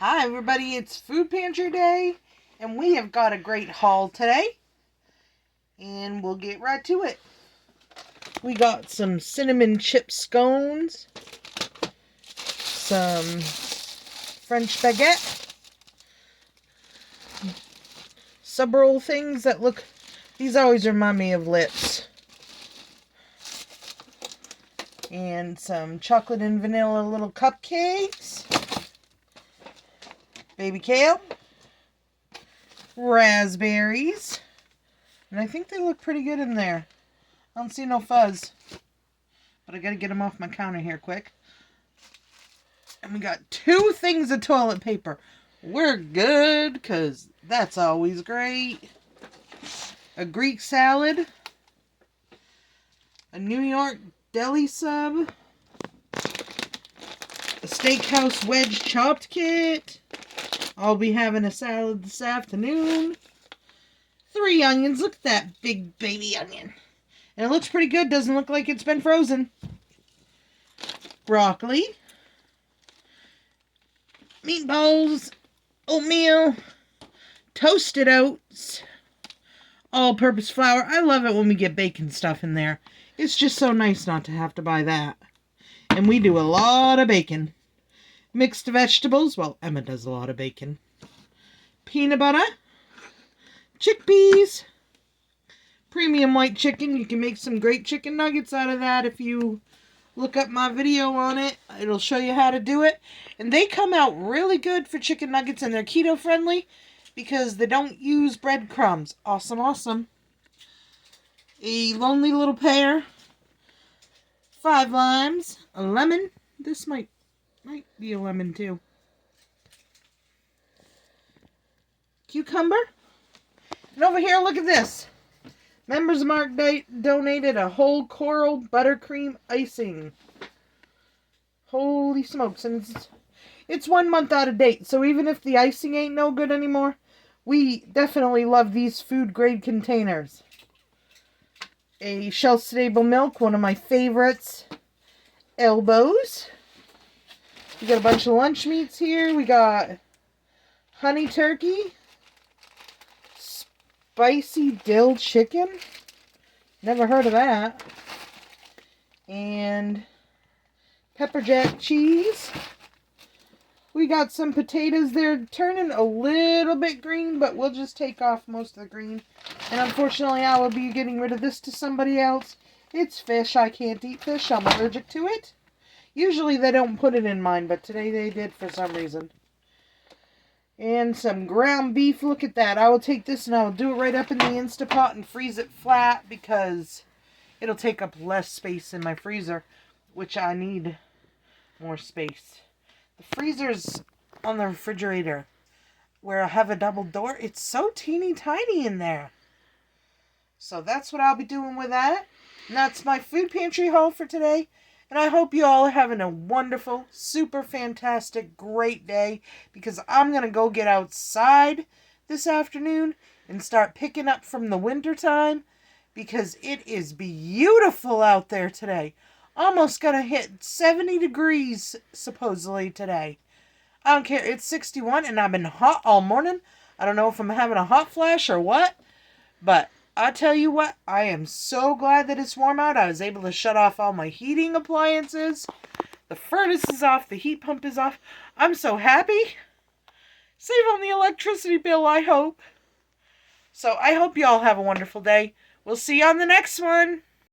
Hi everybody, it's Food Pantry Day, and we have got a great haul today, and we'll get right to it. We got some cinnamon chip scones, some French baguette, sub roll things that look, these always remind me of lips, and some chocolate and vanilla little cupcakes, baby kale, raspberries, and I think they look pretty good in there. I don't see no fuzz, but I gotta get them off my counter here quick. And we got 2 things of toilet paper. We're good, because that's always great. A Greek salad, a New York deli sub, a steakhouse wedge chopped kit. I'll be having a salad this afternoon. 3 onions. Look at that big baby onion. And it looks pretty good. Doesn't look like it's been frozen. Broccoli. Meatballs. Oatmeal. Toasted oats. All-purpose flour. I love it when we get bacon stuff in there. It's just so nice not to have to buy that. And we do a lot of bacon. Mixed vegetables. Well, Emma does a lot of bacon. Peanut butter. Chickpeas. Premium white chicken. You can make some great chicken nuggets out of that if you look up my video on it. It'll show you how to do it. And they come out really good for chicken nuggets, and they're keto friendly because they don't use breadcrumbs. Awesome, awesome. A lonely little pear. 5 limes. A lemon. This might be a lemon too. Cucumber. And over here, look at this. Members Mark donated a whole coral buttercream icing. Holy smokes. And it's 1 month out of date. So even if the icing ain't no good anymore, we definitely love these food grade containers. A shelf stable milk, one of my favorites. Elbows. We got a bunch of lunch meats here. We got honey turkey. Spicy dill chicken. Never heard of that. And pepper jack cheese. We got some potatoes. They're turning a little bit green, but we'll just take off most of the green. And unfortunately, I will be getting rid of this to somebody else. It's fish. I can't eat fish. I'm allergic to it. Usually they don't put it in mine, but today they did for some reason. And some ground beef. Look at that. I will take this and I will do it right up in the Instapot and freeze it flat because it'll take up less space in my freezer, which I need more space. The freezer's on the refrigerator where I have a double door. It's so teeny tiny in there. So that's what I'll be doing with that. And that's my food pantry haul for today. And I hope you all are having a wonderful, super fantastic, great day. Because I'm going to go get outside this afternoon and start picking up from the winter time. Because it is beautiful out there today. Almost going to hit 70 degrees supposedly today. I don't care. It's 61 and I've been hot all morning. I don't know if I'm having a hot flash or what. But I tell you what, I am so glad that it's warm out. I was able to shut off all my heating appliances. The furnace is off. The heat pump is off. I'm so happy. Save on the electricity bill, I hope. So I hope you all have a wonderful day. We'll see you on the next one.